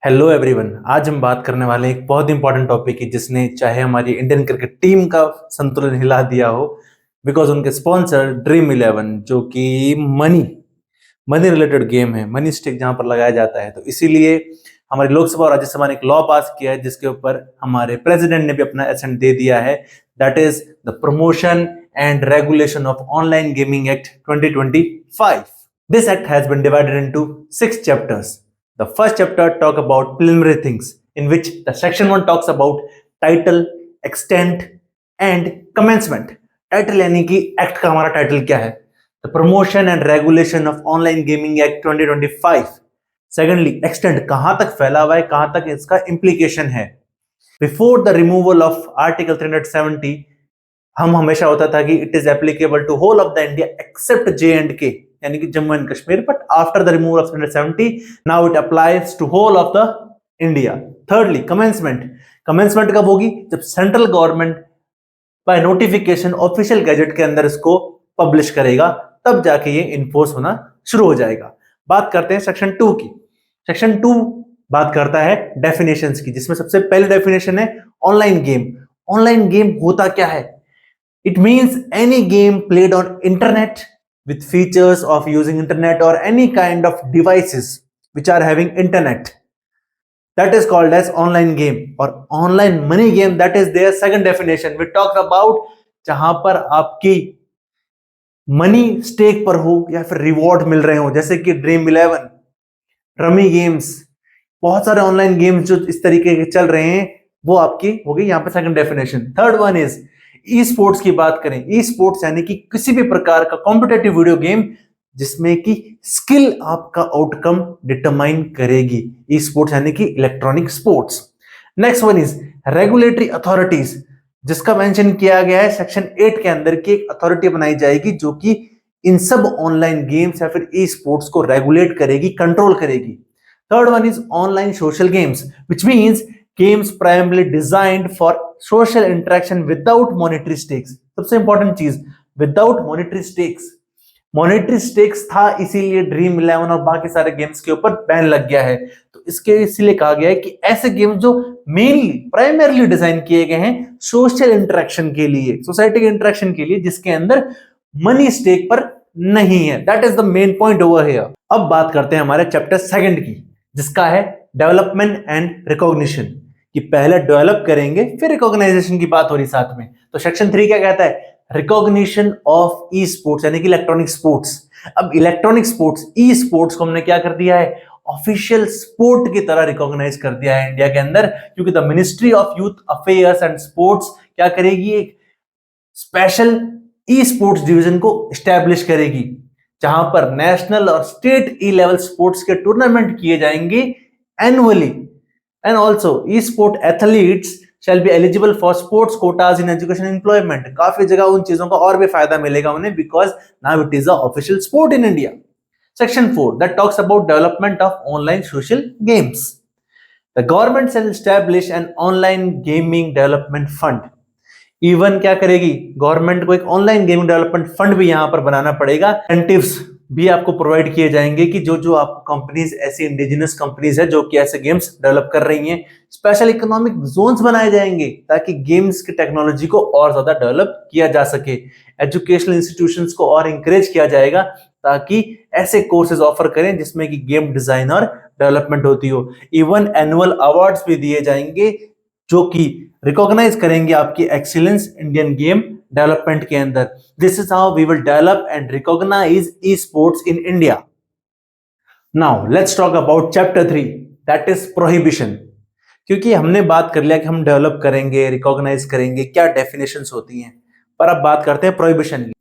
Hello everyone. आज हम बात करने वाले हैं एक बहुत इंपॉर्टेंट टॉपिक की जिसने चाहे हमारी इंडियन क्रिकेट टीम का संतुलन हिला दिया हो। बिकॉज उनके स्पॉन्सर ड्रीम इलेवन जो कि मनी मनी रिलेटेड गेम है, मनी स्टेक जहां पर लगाया जाता है। तो इसीलिए हमारी लोकसभा और राज्यसभा ने एक लॉ पास किया है जिसके ऊपर हमारे प्रेसिडेंट ने भी अपना एसेंट दे दिया है। That is the promotion and regulation of online gaming act 2025। This act has been divided into 6 chapters. The first chapter talk about preliminary things, in which the section 1 talks about title, extent, and commencement. Title यानी कि act का हमारा title क्या है? The Promotion and Regulation of Online Gaming Act 2025. Secondly, extent कहां तक फैला हुआ है, कहां तक इसका implication है. Before the removal of Article 370, हम हमेशा होता था कि it is applicable to whole of the India except J&K यानी कि Jammu and Kashmir, but after the removal of 370 now it applies to whole of the India. Thirdly, commencement कब होगी? जब central government by notification official gazette के अंदर इसको publish करेगा, तब जाके ये इन्फोर्स होना शुरू हो जाएगा। बात करते हैं सेक्शन 2 की। सेक्शन 2 बात करता है डेफिनेशंस की, जिसमें सबसे पहली डेफिनेशन है ऑनलाइन गेम। ऑनलाइन गेम होता क्या है? It means any game played on internet with features of using internet or any kind of devices which are having internet. That is called as online game. और online money game, that is their second definition. We talked about जहां पर आपकी money stake पर हो या फिर reward मिल रहे हो, जैसे कि ड्रीम 11, रमी गेम्स, बहुत सारे ऑनलाइन गेम्स जो इस तरीके के चल रहे हैं, वो आपकी हो गई यहाँ पे second definition. Third one is e sports की बात करें। ई स्पोर्ट्स यानी कि किसी भी प्रकार का कॉम्पिटेटिव वीडियो गेम जिसमें कि स्किल आपका आउटकम डिटरमाइन करेगी। ई स्पोर्ट्स यानी कि electronic sports. Next one is regulatory authorities, जिसका मेंशन किया गया है सेक्शन 8 के अंदर की एक अथॉरिटी बनाई जाएगी जो कि इन सब ऑनलाइन गेम्स या फिर ई स्पोर्ट्स को रेगुलेट करेगी, कंट्रोल करेगी। Third one is online social games, which means games primarily designed for social interaction without monetary stakes. सबसे इंपॉर्टेंट चीज, without monetary stakes. Monetary stakes था इसीलिए ड्रीम 11 और बाकी सारे गेम्स के ऊपर बैन लग गया है। तो इसके इसीलिए कहा गया है कि ऐसे गेम्स जो मेनली प्राइमरली डिजाइन किए गए हैं सोशल इंटरेक्शन के लिए, सोसाइटी के इंटरेक्शन के लिए, जिसके अंदर मनी स्टेक पर नहीं है। That is the main point over here. अब बात करते हैं हमारे चैप्टर 2 की, जिसका है डेवलपमेंट एंड रिकॉग्निशन, कि पहले डेवलप करेंगे फिर रिकॉग्नाइजेशन की बात हो रही साथ में। तो सेक्शन 3 क्या कहता है? रिकॉग्निशन ऑफ ई स्पोर्ट्स यानी कि इलेक्ट्रॉनिक स्पोर्ट्स। अब इलेक्ट्रॉनिक स्पोर्ट्स, ई स्पोर्ट्स को हमने क्या कर दिया है? ऑफिशियल स्पोर्ट की तरह रिकॉग्नाइज कर दिया है इंडिया के अंदर, क्योंकि the ministry of youth affairs and sports क्या करेगी? एक स्पेशल ई स्पोर्ट्स डिवीजन को स्टैब्लिश करेगी, जहां पर नेशनल और स्टेट ई लेवल स्पोर्ट्स के टूर्नामेंट किए जाएंगे annually. And also, e-sport athletes shall be eligible for sports quotas in education and employment. काफी जगह उन चीजों का और भी फायदा मिलेगा उन्हें, because now it is a official sport in India. Section 4 that talks about development of online social games. The government shall establish an online gaming development fund. Even क्या करेगी? गवर्नमेंट को एक ऑनलाइन गेमिंग डेवलपमेंट फंड भी यहां पर बनाना पड़ेगा। Incentives भी आपको प्रोवाइड किए जाएंगे कि जो जो आप कंपनीज, ऐसी इंडिजिनस कंपनीज है जो कि ऐसे गेम्स डेवलप कर रही हैं, स्पेशल इकोनॉमिक जोन्स बनाए जाएंगे ताकि गेम्स की टेक्नोलॉजी को और ज्यादा डेवलप किया जा सके। एजुकेशनल इंस्टीट्यूशंस को और इंकरेज किया जाएगा ताकि ऐसे कोर्सेज ऑफर करें जिसमें कि गेम डिजाइन और डेवलपमेंट होती हो। इवन एनुअल अवार्ड्स भी दिए जाएंगे जो कि रिकॉग्नाइज करेंगे आपकी एक्सीलेंस इंडियन गेम डेवलपमेंट के अंदर। This is how we will develop and recognise e sports in India. Now let's talk about chapter 3, that is prohibition. क्योंकि हमने बात कर लिया कि हम डेवलप करेंगे, रिकॉग्नाइज करेंगे, क्या डेफिनेशंस होती हैं, पर अब बात करते हैं प्रोहिबिशन की,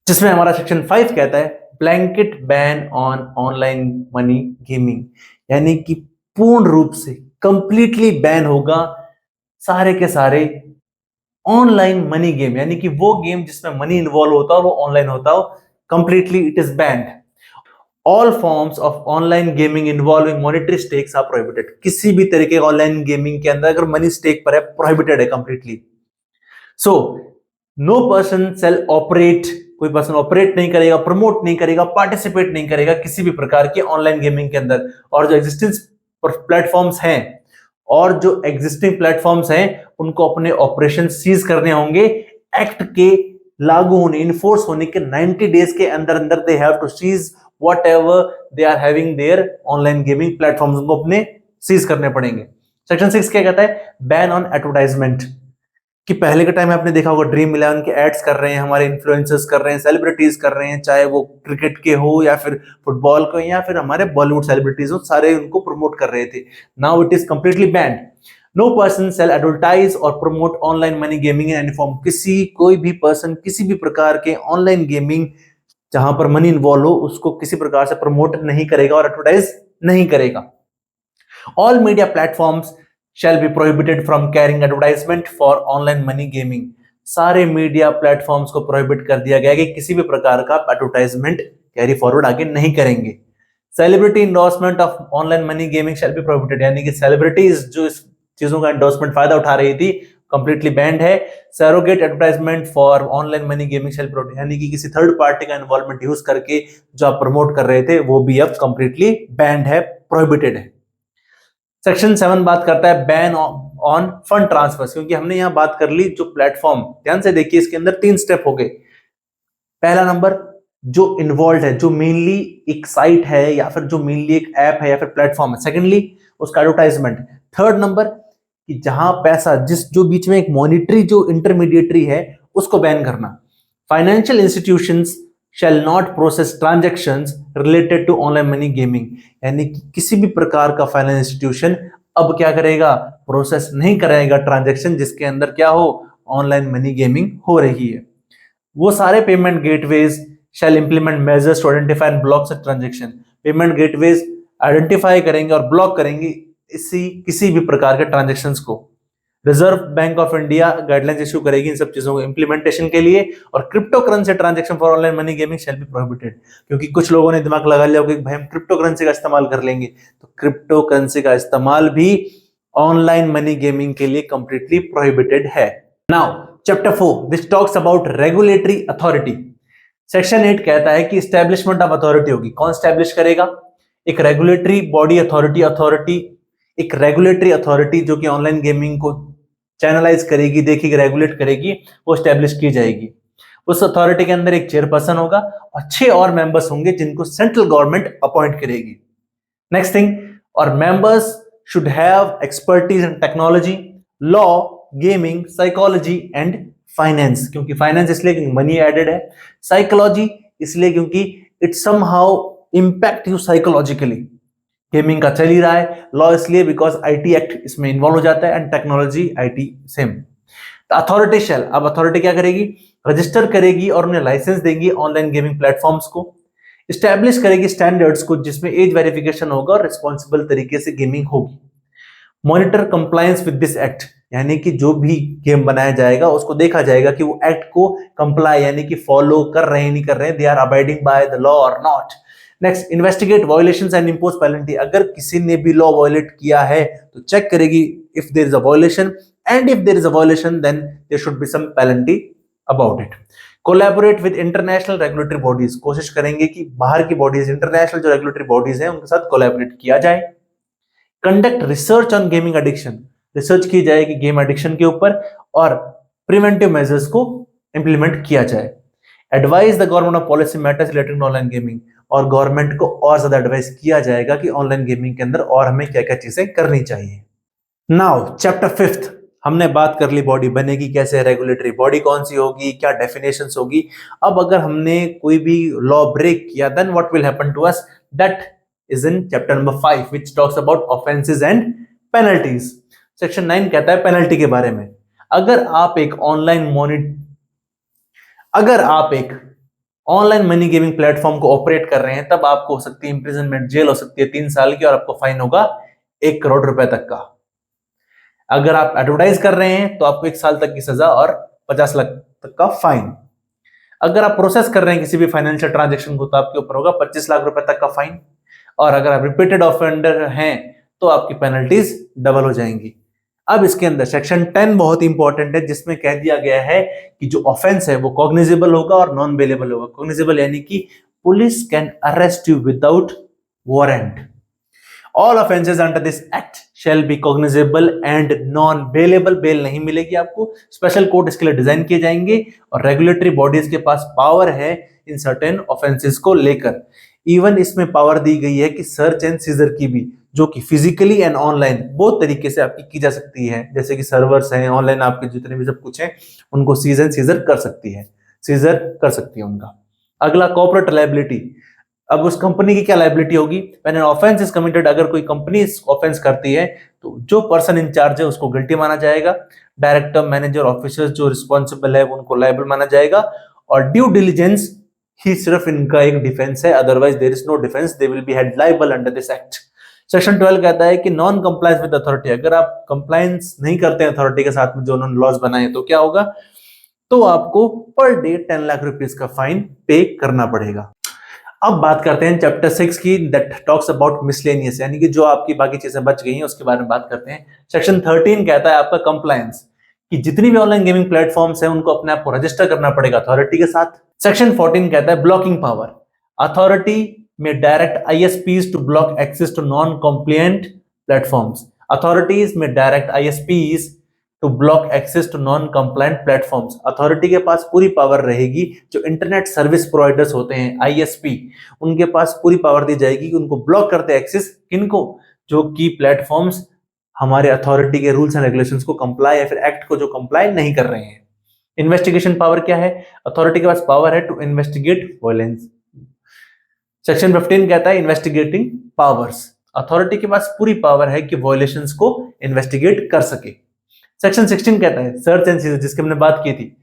जिसमें हमारा सेक्शन 5 कहता है blanket ban on online money gaming, यानी कि पूर्ण रूप से कंप्लीटली बैन होगा सारे के सारे ऑनलाइन मनी गेम, यानी कि वो गेम जिसमें मनी इन्वॉल्व होता हो, वो ऑनलाइन होता हो, completely it is banned. All forms of online gaming involving monetary stakes are prohibited. किसी भी तरीके का ऑनलाइन गेमिंग के अंदर अगर मनी स्टेक पर है, प्रोहिबिटेड है completely. So no person shall operate, कोई पर्सन ऑपरेट नहीं करेगा, प्रमोट नहीं करेगा, पार्टिसिपेट नहीं करेगा किसी भी प्रकार की ऑनलाइन गेमिंग के अंदर। और जो एग्जिस्टेंस और प्लेटफॉर्म्स हैं और जो एग्जिस्टिंग प्लेटफॉर्म्स हैं उनको अपने ऑपरेशन सीज करने होंगे। एक्ट के लागू होने, इन्फोर्स होने के 90 डेज के अंदर अंदर they have to cease whatever they are having their online gaming platforms, उनको अपने सीज करने पड़ेंगे। सेक्शन 6 क्या कहता है? Ban on advertisement. कि पहले के टाइम में आपने देखा होगा ड्रीम इलेवन के एड्स कर रहे हैं, हमारे इन्फ्लुएंसर्स कर रहे हैं, सेलिब्रिटीज कर रहे हैं, चाहे वो क्रिकेट के हो या फिर फुटबॉल को या फिर हमारे बॉलीवुड सेलिब्रिटीज हो, सारे उनको प्रमोट कर रहे थे। Now it is completely banned. No person sell advertise और promote online money gaming in any form. कोई भी पर्सन किसी भी प्रकार के ऑनलाइन गेमिंग जहां पर मनी इन्वॉल्व हो उसको किसी प्रकार से प्रमोट नहीं करेगा और एडवर्टाइज नहीं करेगा। All media platforms shall be prohibited from carrying advertisement for online money gaming। सारे मीडिया प्लेटफॉर्म्स को प्रोहिबिट कर दिया गया कि किसी भी प्रकार का एडवर्टाइजमेंट कैरी फॉरवर्ड आगे नहीं करेंगे। Celebrity endorsement of online money gaming shall be prohibited, यानी कि सेलिब्रिटीज जो इस चीजों का एंडोर्समेंट फायदा उठा रही थी कंप्लीटली बैंड है। Surrogate advertisement for online money gaming shall prohibited, यानी कि किसी थर्ड पार्टी का इन्वॉल्वमेंट यूज करके जो आप प्रमोट कर रहे थे वो भी अब कंप्लीटली बैंड है, प्रोहिबिटेड है। सेक्शन 7 बात करता है बैन ऑन फंड ट्रांसफर, क्योंकि हमने यहां बात कर ली जो प्लेटफॉर्म, ध्यान से देखिए इसके अंदर 3 स्टेप हो गए। पहला नंबर जो इन्वॉल्व है, जो मेनली एक साइट है या फिर जो मेनली एक ऐप है या फिर प्लेटफॉर्म है। सेकेंडली उसका एडवर्टाइजमेंट। थर्ड नंबर कि जहां पैसा जो बीच में एक मॉनिटरी जो इंटरमीडिएटरी है उसको बैन करना। Financial institutions shall not process transactions related to online money gaming, यानी कि किसी भी प्रकार का फाइनेंशियल इंस्टीट्यूशन अब क्या करेगा? प्रोसेस नहीं करेगा ट्रांजैक्शन जिसके अंदर क्या हो? ऑनलाइन मनी गेमिंग हो रही है। वो सारे payment gateways shall implement measures to identify and block such transaction। Payment gateways identify करेंगे और ब्लॉक करेंगे किसी भी प्रकार के ट्रांजेक्शन्स को। Reserve bank of India guidelines issue करेगी इन सब चीजों को इंप्लीमेंटेशन के लिए। और crypto currency transaction for online money gaming shall be prohibited, क्योंकि कुछ लोगों ने दिमाग लगा लिया कि भाई हम क्रिप्टो करेंसी का इस्तेमाल कर लेंगे, तो क्रिप्टो करेंसी का इस्तेमाल भी ऑनलाइन मनी गेमिंग के लिए कंप्लीटली प्रोहिबिटेड है। Now chapter 4 this talks about regulatory authority. Section 8 कहता है कि स्टैब्लिशमेंट ऑफ अथॉरिटी होगी। कौन स्टैब्लिश करेगा? एक रेगुलेटरी बॉडी अथॉरिटी, एक रेगुलेटरी अथॉरिटी जो कि ऑनलाइन गेमिंग को चैनलाइज करेगी, देखेगी, रेगुलेट करेगी, वो स्टैब्लिश की जाएगी। उस अथॉरिटी के अंदर एक चेयरपर्सन होगा और 6 और मेंबर्स होंगे जिनको सेंट्रल गवर्नमेंट अपॉइंट करेगी। नेक्स्ट थिंग, और members should have expertise in technology, law, gaming, psychology and finance, क्योंकि फाइनेंस इसलिए क्योंकि मनी एडेड है, साइकोलॉजी इसलिए क्योंकि it somehow impact you psychologically, gaming का चल ही रहा है, लॉ इसलिए बिकॉज आईटी एक्ट इसमें इन्वॉल्व हो जाता है, and technology IT same. Authority शैल, अब अथॉरिटी क्या करेगी? रजिस्टर करेगी और उन्हें लाइसेंस देगी ऑनलाइन गेमिंग प्लेटफॉर्म्स को, स्टैब्लिश करेगी स्टैंडर्ड्स को जिसमें एज वेरिफिकेशन होगा और रिस्पॉन्सिबल तरीके से गेमिंग होगी। Monitor compliance with this act, यानी कि जो भी गेम बनाया जाएगा उसको देखा जाएगा कि वो एक्ट को कंप्लाई यानी कि फॉलो कर रहे हैं नहीं कर रहे हैं, they are abiding by the law और not. Next, investigate violations and impose penalty, अगर किसी ने भी लॉ वायलेट किया है तो चेक करेगी if there is a violation, and if there is a violation then there should be some penalty about it. Collaborate with international regulatory bodies, कोशिश करेंगे कि बाहर की बॉडीज, इंटरनेशनल जो रेगुलेटरी बॉडीज हैं उनके साथ कोलैबोरेट किया जाए। Conduct research on gaming addiction, research की जाएगी गेम एडिक्शन के ऊपर और प्रिवेंटिव मेजर्स को इंप्लीमेंट किया जाए। Advise the government of policy matters related to online gaming, और गवर्नमेंट को और ज्यादा एडवाइस किया जाएगा कि ऑनलाइन गेमिंग के अंदर और हमें क्या क्या चीजें करनी चाहिए। नाउ चैप्टर 5 हमने बात कर ली बॉडी बनेगी कैसे, रेगुलेटरी बॉडी कौन सी होगी, क्या डेफिनेशंस होगी। अब अगर हमने कोई भी लॉ ब्रेक किया then what will happen to us, that is in chapter number 5 which talks about offences and penalties. Section 9 कहता है पेनल्टी के बारे में। अगर आप एक ऑनलाइन मनी गेमिंग प्लेटफॉर्म को ऑपरेट कर रहे हैं तब आपको हो सकती है इंप्रिजनमेंट, जेल हो सकती है 3 साल की, और आपको फाइन होगा 1 करोड़ रुपए तक का। अगर आप एडवर्टाइज कर रहे हैं तो आपको 1 साल तक की सजा और 50 लाख तक का फाइन। अगर आप प्रोसेस कर रहे हैं किसी भी फाइनेंशियल ट्रांजेक्शन को तो आपके ऊपर होगा 25 लाख रुपए तक का फाइन, और अगर आप रिपीटेड ऑफेंडर हैं तो आपकी पेनल्टीज डबल हो जाएंगी। अब इसके अंदर सेक्शन 10 बहुत इंपॉर्टेंट है जिसमें कह दिया गया है कि जो ऑफेंस है वो कॉग्निजेबल होगा और नॉन बेलेबल होगा। कॉग्निजेबल यानी कि police can arrest you without warrant, all offences under this act shall be cognizable and non bailable, bail नहीं मिलेगी आपको, स्पेशल कोर्ट इसके लिए डिजाइन किए जाएंगे और रेगुलेटरी बॉडीज के पास पावर है इन सर्टेन ऑफेंसेस को लेकर। इवन इसमें पावर दी गई है कि सर्च एंड सीजर की भी, जो कि फिजिकली एंड ऑनलाइन बहुत तरीके से आपकी की जा सकती है, जैसे कि सर्वर्स हैं, ऑनलाइन आपके जितने भी सब कुछ हैं उनको सीज एंड सीजर कर सकती है, सीजर कर सकती है उनका। अगला कॉर्पोरेट लायबिलिटी। अब उस कंपनी की क्या लायबिलिटी होगी? When an offence is committed, अगर कोई कंपनी ऑफेंस करती है तो जो पर्सन इंचार्ज है उसको गिल्टी माना जाएगा, डायरेक्टर, मैनेजर, ऑफिसर्स जो रिस्पॉन्सिबल है उनको लायबल माना जाएगा, और ड्यू डिलीजेंस ही सिर्फ इनका एक डिफेंस है, otherwise there is no defence, they will be held liable under this act. Section 12 कहता है कि नॉन कंप्लायंस विद अथॉरिटी, अगर आप कंप्लायंस नहीं करते हैं अथॉरिटी के साथ में जो उन्होंने लॉज बनाए तो क्या होगा? तो आपको पर डे 10 लाख रुपीस का फाइन पे करना पड़ेगा। अब बात करते हैं चैप्टर 6 की, दैट टॉक्स अबाउट मिसलेनियस, यानी कि जो आपकी बाकी चीजें बच गई हैं उसके बारे में बात करते हैं। सेक्शन 13 कहता है आपका कंप्लायंस, कि जितनी भी ऑनलाइन गेमिंग प्लेटफॉर्म्स हैं उनको अपने आप को रजिस्टर करना पड़ेगा अथॉरिटी के साथ। सेक्शन 14 कहता है blocking power, authority may direct ISPs to block access to non compliant platforms, authorities may direct ISPs to block access to non compliant platforms, authority के पास पूरी पावर रहेगी, जो इंटरनेट सर्विस प्रोवाइडर्स होते हैं आईएसपी, उनके पास पूरी पावर दी जाएगी कि उनको ब्लॉक करते एक्सेस, किनको? जो की प्लेटफॉर्म्स हमारे अथॉरिटी के रूल्स एंड रेगुलेशंस को कंप्लाई या फिर एक्ट को जो कंप्लाई नहीं कर रहे हैं। इन्वेस्टिगेशन पावर क्या है? अथॉरिटी के पास पावर है टू इन्वेस्टिगेट वायलेंस। सेक्शन 15 कहता है इन्वेस्टिगेटिंग पावर्स, अथॉरिटी के पास पूरी पावर है कि वायलेशंस को इन्वेस्टिगेट कर सके। सेक्शन 16 कहता है सर्च एंड सीजर, जिसकी हमने बात की थी,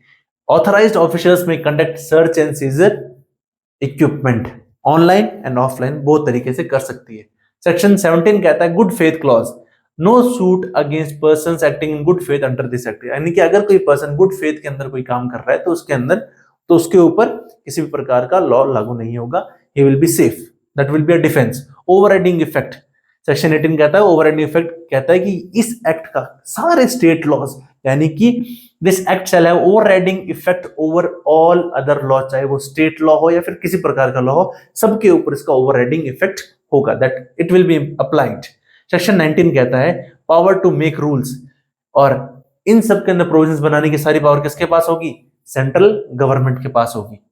ऑथराइज्ड ऑफिसर्स में conduct search and seizure equipment online and offline बहुत तरीके से कर सकती है। सेक्शन 17 कहता है good faith clause, no suit against persons acting in good faith under this act, यानी कि अगर कोई पर्सन गुड फेथ के अंदर कोई काम कर रहा है तो उसके अंदर तो उसके ऊपर किसी भी प्रकार का लॉ लागू नहीं होगा, he will be safe, that will be a defense। Overriding effect, section 18 कहता है ओवरराइडिंग इफेक्ट, कहता है कि इस एक्ट का सारे स्टेट लॉज, यानी कि this act shall have overriding effect over all other law, चाहे वो स्टेट लॉ हो या फिर किसी प्रकार का लॉ हो, सबके ऊपर इसका ओवरराइडिंग इफेक्ट होगा, that it will be applied. Section 19 कहता है पावर टू मेक रूल्स, और इन सब के अंदर प्रोविजंस बनाने की सारी पावर किसके पास होगी? सेंट्रल गवर्नमेंट के पास होगी।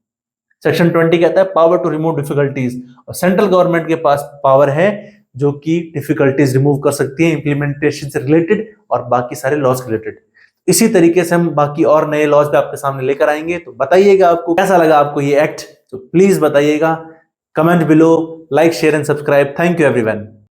सेक्शन 20 कहता है पावर टू रिमूव डिफिकल्टीज, और सेंट्रल गवर्नमेंट के पास पावर है जो कि डिफिकल्टीज रिमूव कर सकती है इंप्लीमेंटेशन से रिलेटेड और बाकी सारे लॉज रिलेटेड। इसी तरीके से हम बाकी और नए लॉज भी आपके सामने लेकर आएंगे, तो बताइएगा आपको कैसा लगा आपको ये एक्ट, तो प्लीज बताइएगा, comment below, like share and subscribe. Thank you everyone.